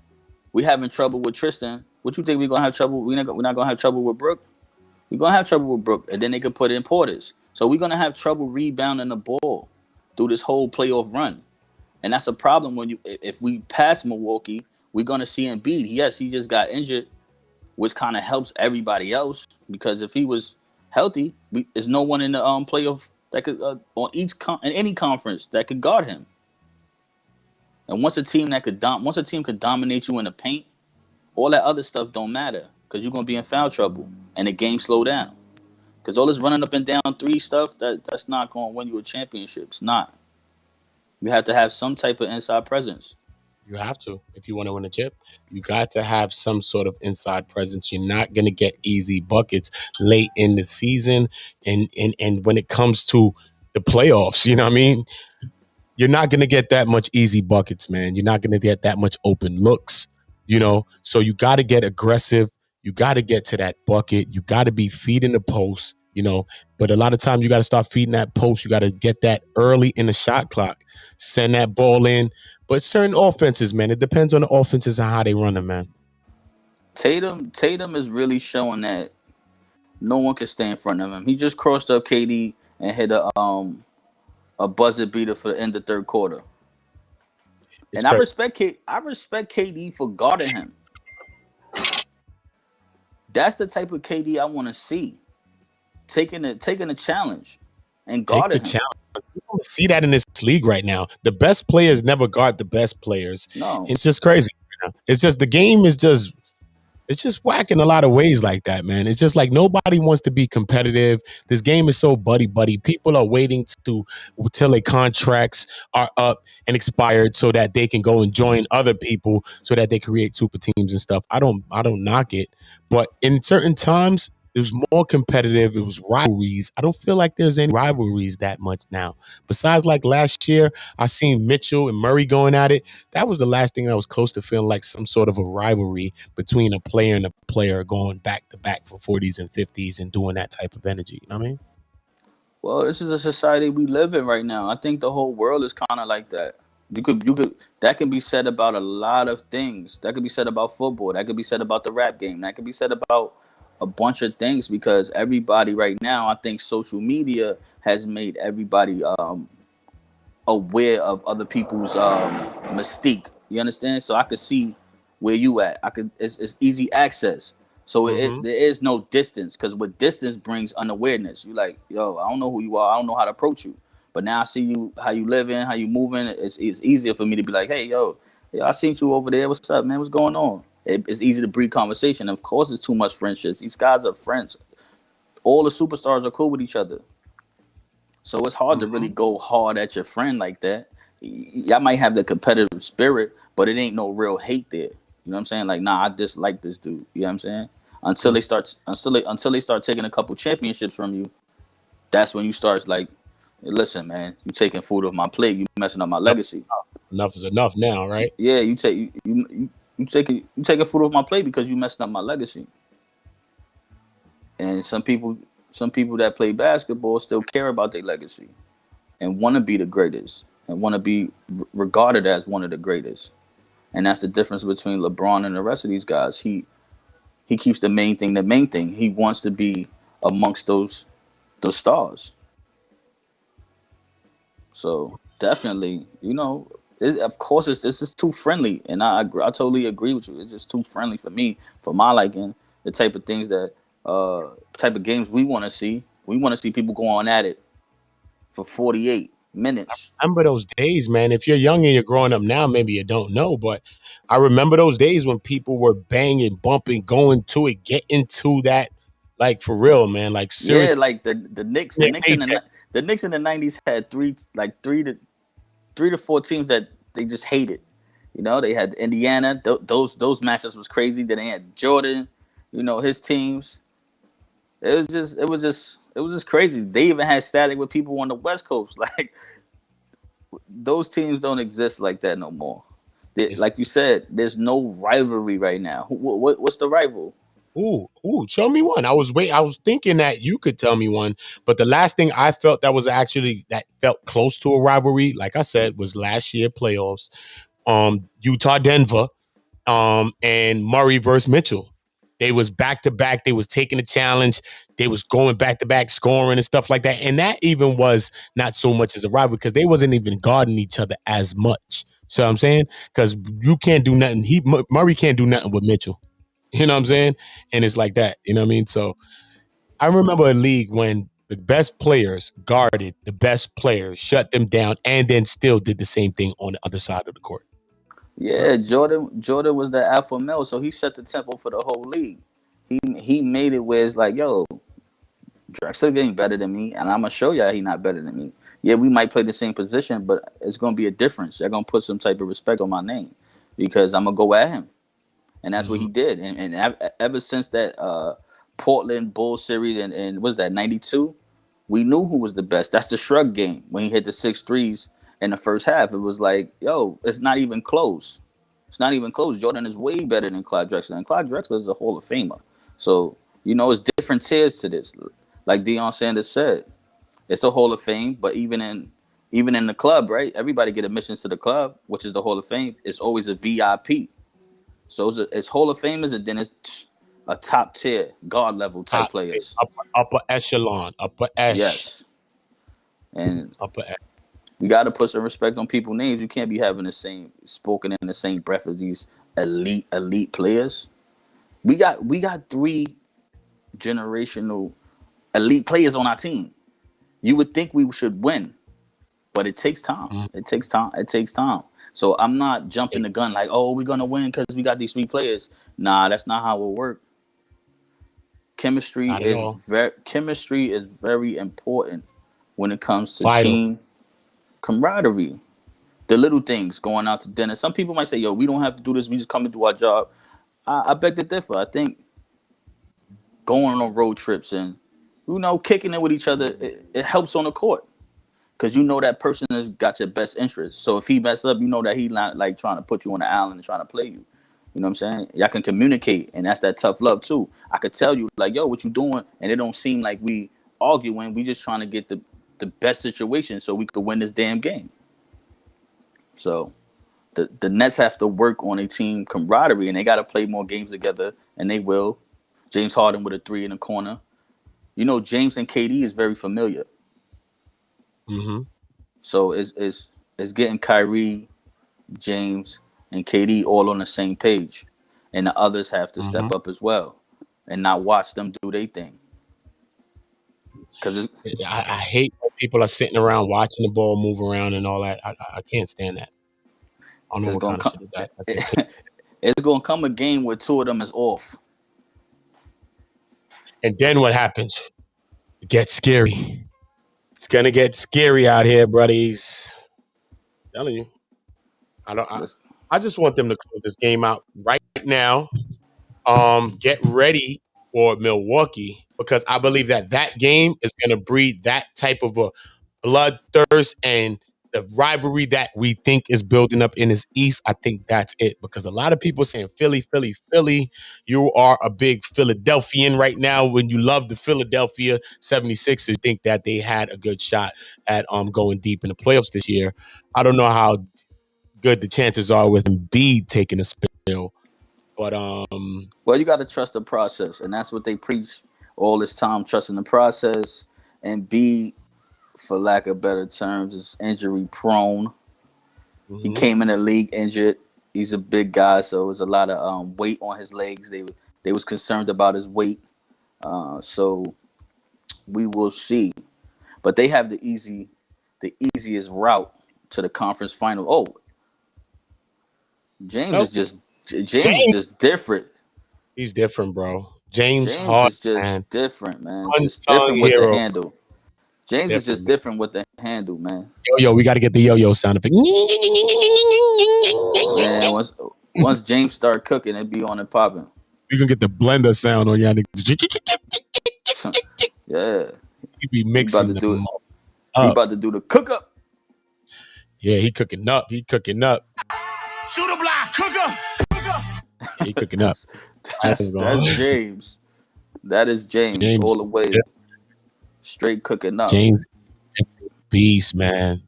Speaker 2: we having trouble with Tristan. What you think we're going to have trouble? We're not going to have trouble with Brook. We're going to have trouble with Brook, and then they could put in Portis. So we're going to have trouble rebounding the ball through this whole playoff run. And that's a problem if we pass Milwaukee, we're going to see Embiid. Yes, he just got injured, which kind of helps everybody else because if he was healthy, there's no one in the playoff that could in any conference that could guard him. And once a team could dominate you in the paint, all that other stuff don't matter because you're going to be in foul trouble and the game slow down. Because all this running up and down 3 stuff, that's not going to win you a championship. It's not. You have to have some type of inside presence.
Speaker 1: You have to. If you want to win a chip, you got to have some sort of inside presence. You're not going to get easy buckets late in the season. And when it comes to the playoffs, you know what I mean? You're not going to get that much easy buckets, man. You're not going to get that much open looks, you know? So you got to get aggressive. You got to get to that bucket. You got to be feeding the post. But a lot of time you got to start feeding that post. You got to get that early in the shot clock, send that ball in. But certain offenses, man, it depends on the offenses and how they run them, man.
Speaker 2: Tatum is really showing that no one can stay in front of him. He just crossed up KD and hit a buzzer beater for the end of third quarter.
Speaker 1: It's
Speaker 2: And I
Speaker 1: crazy.
Speaker 2: respect KD for guarding him. That's the type of KD I want to see. Taking a challenge and
Speaker 1: Take the
Speaker 2: guarding him.
Speaker 1: challenge. You don't see that in this league right now. The best players never guard the best players.
Speaker 2: No.
Speaker 1: It's just crazy. It's just the game is just it's just whack in a lot of ways like that, man. It's just like nobody wants to be competitive. This game is so buddy. People are waiting till their contracts are up and expired so that they can go and join other people so that they create super teams and stuff. I don't knock it, but in certain times it was more competitive. It was rivalries. I don't feel like there's any rivalries that much now. Besides, like last year, I seen Mitchell and Murray going at it. That was the last thing I was close to feeling like some sort of a rivalry between a player and a player going back to back for 40s and 50s and doing that type of energy. You know what I mean?
Speaker 2: Well, this is a society we live in right now. I think the whole world is kind of like that. You could that can be said about a lot of things. That could be said about football. That could be said about the rap game. That could be said about a bunch of things because everybody right now, I think social media has made everybody aware of other people's mystique. You understand? So I could see where you at. It's easy access. So there is no distance because what distance brings unawareness. You like, yo, I don't know who you are. I don't know how to approach you. But now I see you, how you living, how you moving. It's easier for me to be like, hey, yo, I seen you over there. What's up, man? What's going on? It's easy to breed conversation. Of course, it's too much friendships. These guys are friends. All the superstars are cool with each other. So it's hard to really go hard at your friend like that. Y'all might have the competitive spirit, but it ain't no real hate there. You know what I'm saying? Like, nah, I dislike this dude. You know what I'm saying? Until they start taking a couple championships from you, that's when you start like, hey, listen, man, you taking food off my plate. You messing up my legacy.
Speaker 1: Enough is enough now, right?
Speaker 2: Yeah, you taking food off my plate because you messing up my legacy. And some people that play basketball still care about their legacy and want to be the greatest and want to be regarded as one of the greatest. And that's the difference between LeBron and the rest of these guys. He keeps the main thing the main thing. He wants to be amongst those stars. So definitely, of course, this is too friendly, and I totally agree with you. It's just too friendly for me, for my liking. The type of things that type of games we want to see. We want to see people go on at it for 48 minutes.
Speaker 1: I remember those days, man. If you're young and you're growing up now, maybe you don't know, but I remember those days when people were banging, bumping, going to it, getting to that, like for real, man. Like seriously,
Speaker 2: Yeah, like the Knicks, the Knicks in the '90s had three to four teams that they just hated. They had Indiana. Those matchups was crazy. Then they had Jordan. His teams. It was just crazy. They even had static with people on the West Coast. Like those teams don't exist like that no more. Like you said, there's no rivalry right now. What's the rival?
Speaker 1: Ooh, show me one. I was thinking that you could tell me one, but the last thing I felt that felt close to a rivalry, like I said, was last year playoffs. Utah, Denver, and Murray versus Mitchell. They was back to back. They was taking the challenge. They was going back to back, scoring and stuff like that. And that even was not so much as a rival because they wasn't even guarding each other as much. So I'm saying, because you can't do nothing. Murray can't do nothing with Mitchell. You know what I'm saying? And it's like that. You know what I mean? So I remember a league when the best players guarded the best players, shut them down, and then still did the same thing on the other side of the court.
Speaker 2: Yeah, Jordan was the alpha male, so he set the tempo for the whole league. He made it where it's like, yo, Drexler ain't better than me, and I'm gonna show y'all he not better than me. Yeah, we might play the same position, but it's gonna be a difference. They're gonna put some type of respect on my name because I'm gonna go at him, and that's what he did. And ever since that Portland Bulls series and was that '92, we knew who was the best. That's the shrug game when he hit the 6 threes in the first half. It was like, yo, it's not even close. It's not even close. Jordan is way better than Clyde Drexler, and Clyde Drexler is a Hall of Famer. So it's different tiers to this. like Deion Sanders said, it's a Hall of Fame. But even in the club, right? Everybody get admissions to the club, which is the Hall of Fame. It's always a VIP. So it's Hall of Famers, and then it's a top tier guard level type players.
Speaker 1: Upper echelon,
Speaker 2: Yes, and
Speaker 1: upper.
Speaker 2: you got to put some respect on people's names. You can't be having the same spoken in the same breath as these elite players. We got 3 generational elite players on our team. You would think we should win, but it takes time. It takes time. It takes time. So I'm not jumping the gun like, oh, we're gonna win because we got these 3 players. Nah, that's not how it works. Chemistry is very important when it comes to team camaraderie. The little things, going out to dinner. Some people might say, yo, we don't have to do this. We just come and do our job. I beg to differ. I think going on road trips and, kicking it with each other, it helps on the court. Because you know that person has got your best interest. So if he mess up, you know that he's not like trying to put you on the island and trying to play you. You know what I'm saying? Y'all can communicate, and that's that tough love too. I could tell you, like, yo, what you doing? And it don't seem like we arguing. We just trying to get the best situation so we could win this damn game. So the Nets have to work on a team camaraderie, and they got to play more games together, and they will. James Harden with a 3 in the corner. James and KD is very familiar.
Speaker 1: Mm-hmm.
Speaker 2: So it's getting Kyrie, James, and KD all on the same page, and the others have to step up as well, and not watch them do their thing. Because
Speaker 1: I hate when people are sitting around watching the ball move around and all that. I can't stand that. I don't know what kind of shit is that.
Speaker 2: It's gonna come a game where 2 of them is off,
Speaker 1: and then what happens? It gets scary. It's gonna get scary out here, buddies. I'm telling you. I just want them to close this game out right now. Get ready for Milwaukee, because I believe that game is going to breed that type of a bloodthirst and the rivalry that we think is building up in this East. I think that's it, because a lot of people saying Philly, Philly, Philly. You are a big Philadelphian right now. When you love the Philadelphia 76ers, think that they had a good shot at going deep in the playoffs this year. I don't know how good the chances are with Embiid taking a spill. But
Speaker 2: well, you got to trust the process, and that's what they preach all this time: trusting the process. And B, for lack of better terms, is injury prone. He came in the league injured. He's a big guy, so there's a lot of weight on his legs. They was concerned about his weight, so we will see. But they have the easiest route to the conference final. Oh, James is just different.
Speaker 1: He's different, bro. James Harden
Speaker 2: is just different, man.
Speaker 1: Unsung
Speaker 2: Just different with
Speaker 1: hero.
Speaker 2: the handle. James is just different with the handle, man.
Speaker 1: Yo, we got to get the yo-yo sound effect.
Speaker 2: Man, once James start cooking, it be on and popping.
Speaker 1: You can get the blender sound on y'all niggas.
Speaker 2: Yeah.
Speaker 1: He be mixing
Speaker 2: He
Speaker 1: them up.
Speaker 2: He about to do the cook up.
Speaker 1: Yeah, he cooking up.
Speaker 5: Shoot a block, cook up.
Speaker 1: Yeah, he cooking up.
Speaker 2: That's James. That is James all the way.
Speaker 1: Yeah.
Speaker 2: Straight cooking up.
Speaker 1: James, beast, man.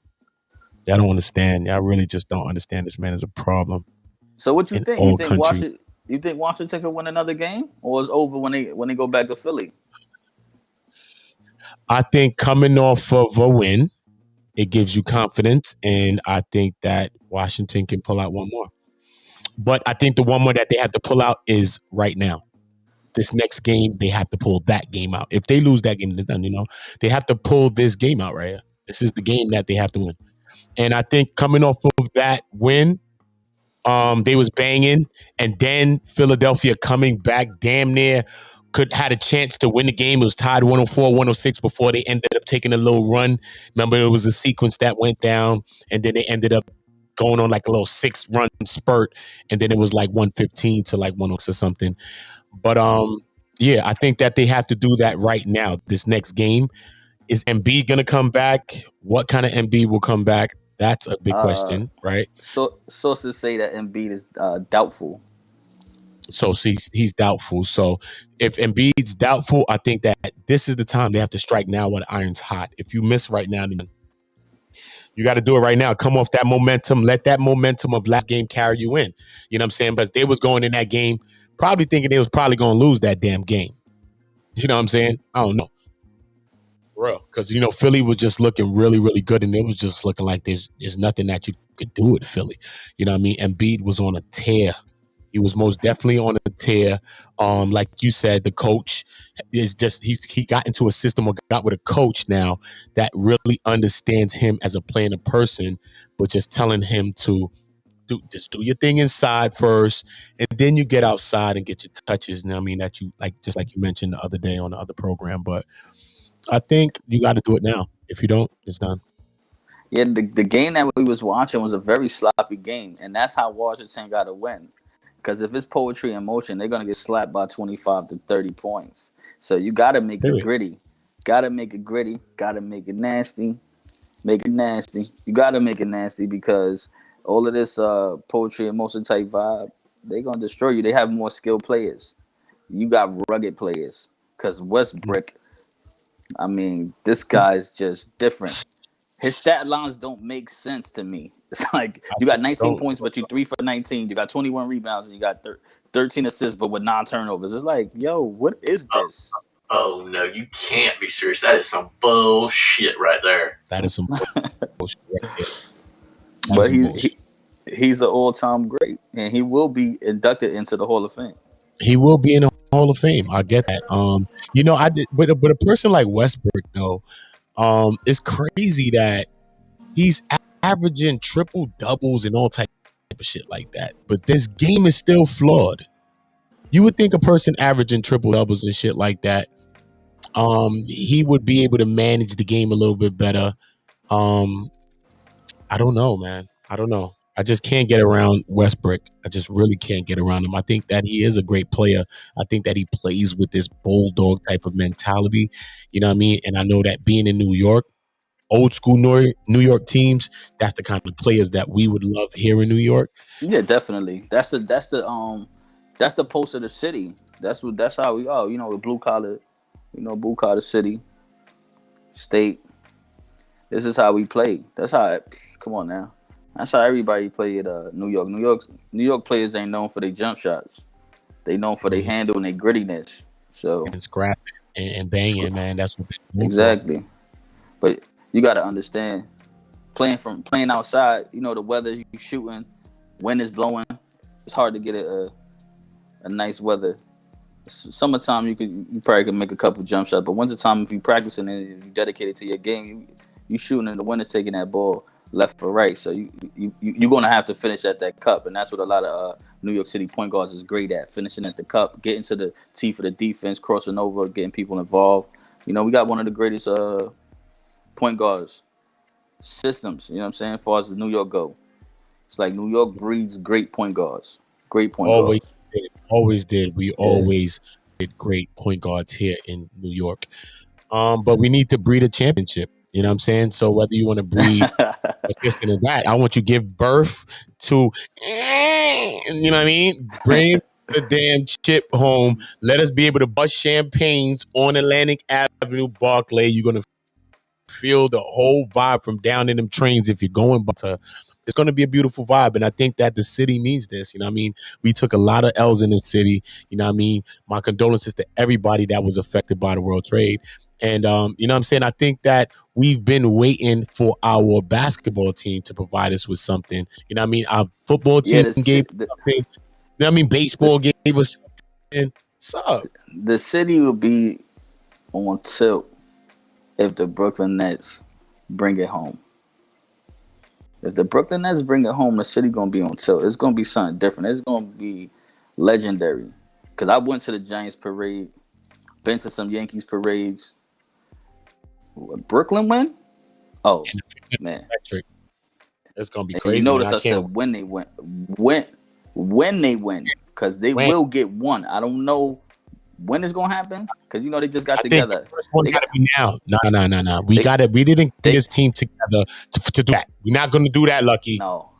Speaker 1: I don't understand. I really just don't understand. This man is a problem.
Speaker 2: So what you think? You think Washington could win another game, or is over when they go back to Philly?
Speaker 1: I think coming off of a win, it gives you confidence, and I think that Washington can pull out one more. But I think the one more that they have to pull out is right now. This next game, they have to pull that game out. If they lose that game, it's done, They have to pull this game out right here. This is the game that they have to win. And I think coming off of that win, they was banging, and then Philadelphia coming back damn near had a chance to win the game. It was tied 104-106 before they ended up taking a little run. Remember, it was a sequence that went down, and then they ended up going on like a little 6-run spurt, and then it was like 115 to like 106 or something. But yeah, I think that they have to do that right now. This next game, is Embiid gonna come back? What kind of Embiid will come back? That's a big question, right?
Speaker 2: So sources say that Embiid is doubtful.
Speaker 1: So see, he's doubtful. So if Embiid's doubtful, I think that this is the time they have to strike now while the iron's hot. If you miss right now, then you got to do it right now. Come off that momentum. Let that momentum of last game carry you in. You know what I'm saying? But they was going in that game probably thinking they was probably going to lose that damn game. You know what I'm saying? I don't know. For real. Because, Philly was just looking really, really good. And it was just looking like there's nothing that you could do with Philly. You know what I mean? Embiid was on a tear. He was most definitely on a tear. Like you said, the coach is just he got into a system or got with a coach now that really understands him as a player and a person, but just telling him to do your thing inside first, and then you get outside and get your touches. You know what I mean? That you just like you mentioned the other day on the other program. But I think you got to do it now. If you don't, it's done.
Speaker 2: Yeah, the game that we was watching was a very sloppy game, and that's how Washington got to win. Because if it's poetry in motion, they're gonna get slapped by 25 to 30 points. So you gotta make it gritty. Gotta make it gritty. Gotta make it nasty. Make it nasty. You gotta make it nasty because all of this poetry in motion type vibe, they're gonna destroy you. They have more skilled players. You got rugged players. Because Westbrook, I mean, this guy's just different. His stat lines don't make sense to me. It's like you got 19 points, but you 3 for 19. You got 21 rebounds, and you got 13 assists, but with 9 turnovers. It's like, yo, what is this?
Speaker 3: Oh, no, you can't be serious. That is some bullshit right there.
Speaker 1: That is some bullshit right there.
Speaker 2: But he's an all-time great, and he will be inducted into the Hall of Fame.
Speaker 1: He will be in the Hall of Fame. I get that. I did, but a person like Westbrook, though, it's crazy that he's averaging triple doubles and all type of shit like that. But this game is still flawed. You would think a person averaging triple doubles and shit like that, he would be able to manage the game a little bit better. I don't know, man. I don't know. I just can't get around Westbrook. I just really can't get around him. I think that he is a great player. I think that he plays with this bulldog type of mentality. You know what I mean? And I know that being in New York, old school New York teams, that's the kind of players that we would love here in New York.
Speaker 2: Yeah, definitely. That's the pulse of the city. That's how we are. The blue collar city, state. This is how we play. That's how. Come on now. That's how everybody play at New York. New York players ain't known for their jump shots. They known for their handle and their grittiness. So
Speaker 1: and scrapping and banging, man. That's what they
Speaker 2: exactly. But you got to understand, playing outside. The weather you shooting, wind is blowing. It's hard to get a nice weather. Summertime you probably can make a couple jump shots, but wintertime if you practicing and you dedicated to your game, you shooting and the wind is taking that ball left or right. So you're gonna have to finish at that cup, and that's what a lot of New York City point guards is great at: finishing at the cup, getting to the tee for the defense, crossing over, getting people involved. We got one of the greatest point guards systems. You know what I'm saying? As far as the New York go, it's like New York breeds great point guards. Great point guards.
Speaker 1: Always did. We always did great point guards here in New York. But we need to breed a championship. You know what I'm saying? So whether you want to breed this and that, I want you to give birth to, you know what I mean? Bring the damn chip home. Let us be able to bust champagnes on Atlantic Avenue, Barclay. You're going to feel the whole vibe from down in them trains if you're going to. It's going to be a beautiful vibe, and I think that the city needs this. You know what I mean? We took a lot of L's in the city. You know what I mean? My condolences to everybody that was affected by the world trade. And, you know what I'm saying? I think that we've been waiting for our basketball team to provide us with something. You know what I mean? Our football team gave us something. You know what I mean? Baseball gave us something. What's up?
Speaker 2: The city will be on tilt if the Brooklyn Nets bring it home. If the Brooklyn Nets bring it home, the city going to be on tilt. It's going to be something different. It's going to be legendary. Because I went to the Giants parade, been to some Yankees parades. Brooklyn win? Oh, man.
Speaker 1: It's going to be crazy.
Speaker 2: You notice I said when they win. When they win. Because they will get one. I don't know when it's going to happen. Because, they just got together.
Speaker 1: The first one got to be now. No. We didn't get this team together to do that. We're not going to do that, Lucky.
Speaker 2: No.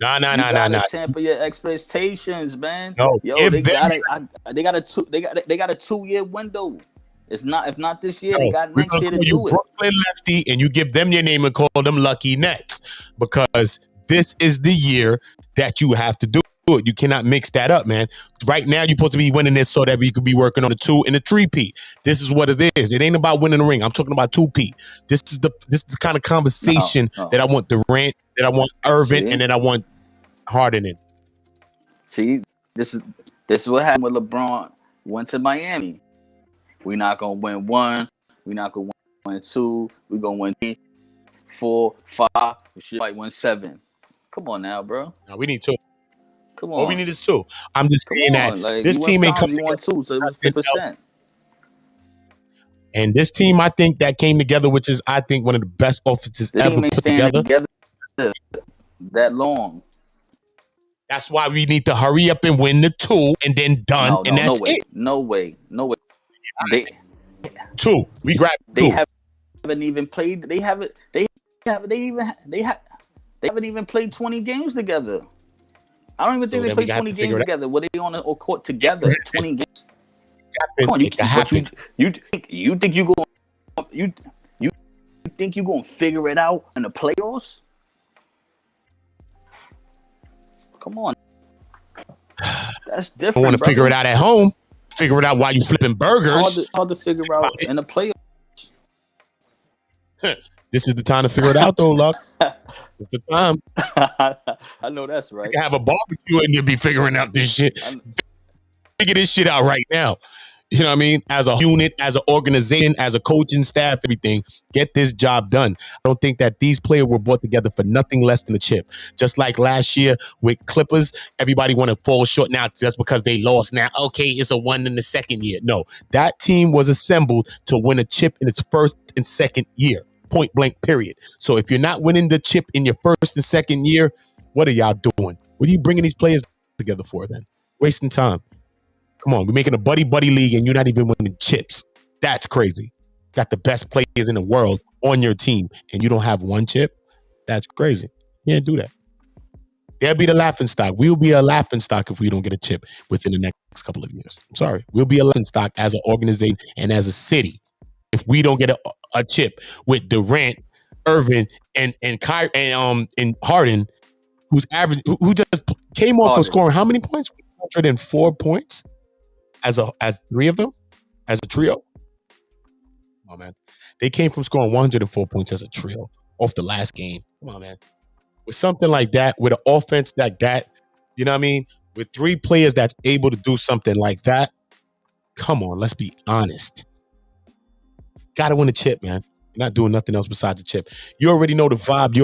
Speaker 1: Nah.
Speaker 2: Temper your expectations, man.
Speaker 1: No,
Speaker 2: Yo,
Speaker 1: give them.
Speaker 2: they got a 2-year window. It's not, if not this year, they
Speaker 1: No,
Speaker 2: got
Speaker 1: we're
Speaker 2: next
Speaker 1: gonna
Speaker 2: year to
Speaker 1: call you
Speaker 2: do it.
Speaker 1: Brooklyn Lefty, and you give them your name and call them Lucky Nets, because this is the year that you have to do it. You cannot mix that up, man. Right now, you're supposed to be winning this so that we could be working on the 2 and the 3-peat. This is what it is. It ain't about winning the ring. I'm talking about 2-peat. This is the kind of conversation
Speaker 2: No.
Speaker 1: that I want Durant, that I want Irvin,
Speaker 2: See?
Speaker 1: and then I want Harden in.
Speaker 2: See, this is what happened with LeBron. Went to Miami. We're not gonna win 1. We're not gonna win 2. We're gonna win 3, 4, 5. We should might win 7. Come on now, bro.
Speaker 1: Now, we need 2.
Speaker 2: Come on.
Speaker 1: All we need is 2. I'm just saying that
Speaker 2: like,
Speaker 1: this team ain't come
Speaker 2: together. You won 2, so it was 50%.
Speaker 1: And this team, I think, that came together, which is, I think, one of the best offenses
Speaker 2: The
Speaker 1: ever
Speaker 2: team ain't
Speaker 1: put
Speaker 2: staying
Speaker 1: together.
Speaker 2: that long.
Speaker 1: That's why we need to hurry up and win the 2 and then done, and that's it.
Speaker 2: No way. They
Speaker 1: 2. We grab 2.
Speaker 2: haven't even played. They haven't even played 20 games together. I don't even think they played 20 games together. Were they on the court together? 20 games. Come on, you think you think you gonna figure it out in the playoffs? Come on, that's different.
Speaker 1: I want to figure it out at home. Figure it out while you flipping burgers.
Speaker 2: Hard to figure out in the playoffs.
Speaker 1: This is the time to figure it out, though, Luck. It's the time.
Speaker 2: I know that's right.
Speaker 1: You can have a barbecue and you'll be figuring out this shit. Figure this shit out right now. You know what I mean? As a unit, as an organization, as a coaching staff, everything, get this job done. I don't think that these players were brought together for nothing less than a chip. Just like last year with Clippers, everybody want to fall short now just because they lost. Now, okay, it's a 1 in the second year. No, that team was assembled to win a chip in its first and second year. Point blank, period. So if you're not winning the chip in your first and second year, what are y'all doing? What are you bringing these players together for then? Wasting time. Come on, we're making a buddy league and you're not even winning chips. That's crazy. Got the best players in the world on your team and you don't have 1 chip? That's crazy. You can't do that. They'll be the laughing stock. We'll be a laughing stock if we don't get a chip within the next couple of years. I'm sorry. We'll be a laughing stock as an organization and as a city if we don't get a chip with Durant, Irvin, and Harden, who's average, who just came off of scoring how many points? 104 points as 3 of them, as a trio. Come on, man. They came from scoring 104 points as a trio off the last game. Come on, man. With something like that, with an offense like that, you know what I mean? With 3 players that's able to do something like that, come on, let's be honest. Got to win a chip, man. You're not doing nothing else besides the chip. You already know the vibe.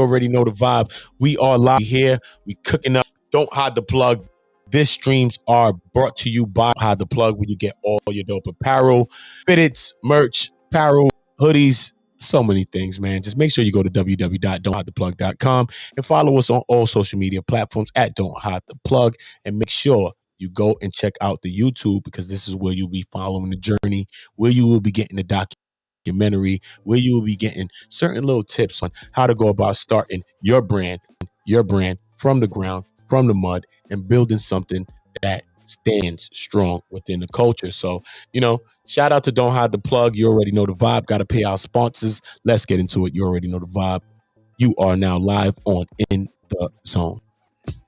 Speaker 1: We are live here. We cooking up. Don't hide the plug. This streams are brought to you by Hide the Plug, where you get all your dope apparel, fitteds, merch, apparel, hoodies, so many things, man. Just make sure you go to www.don'thidetheplug.com and follow us on all social media platforms at Don't Hide the Plug. And make sure you go and check out the YouTube, because this is where you'll be following the journey, where you will be getting the documentary, where you will be getting certain little tips on how to go about starting your brand from the ground, from the mud, and building something that stands strong within the culture. So, shout out to Don't Hide the Plug. You already know the vibe. Got to pay our sponsors. Let's get into it. You already know the vibe. You are now live on In the Zone.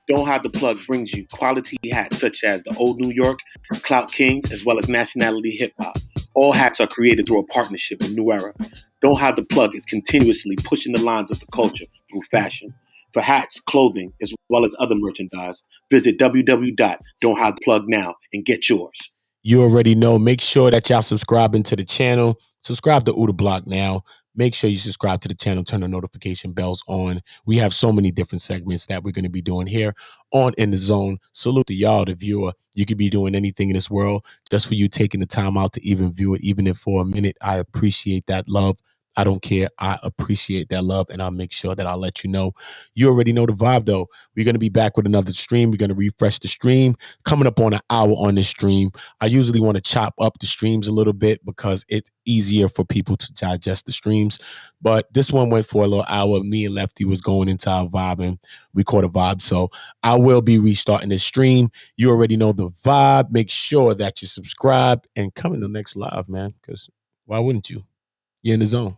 Speaker 4: Don't Hide the Plug brings you quality hats such as the Old New York, Clout Kings, as well as nationality hip-hop. All hats are created through a partnership with New Era. Don't Hide the Plug is continuously pushing the lines of the culture through fashion. For hats, clothing, as well as other merchandise, visit www.don'thidetheplug now and get yours.
Speaker 1: You already know. Make sure that y'all subscribing to the channel. Subscribe to Oota Blokk now. Make sure you subscribe to the channel. Turn the notification bells on. We have so many different segments that we're going to be doing here on In the Zone. Salute to y'all, the viewer. You could be doing anything in this world just for you taking the time out to even view it, even if for a minute. I appreciate that love. I don't care. I appreciate that love, and I'll make sure that I'll let you know. You already know the vibe, though. We're going to be back with another stream. We're going to refresh the stream. Coming up on an hour on this stream. I usually want to chop up the streams a little bit because it's easier for people to digest the streams. But this one went for a little hour. Me and Lefty was going into our vibe, and we caught a vibe. So I will be restarting this stream. You already know the vibe. Make sure that you subscribe and come in the next live, man, because why wouldn't you? You're in the zone.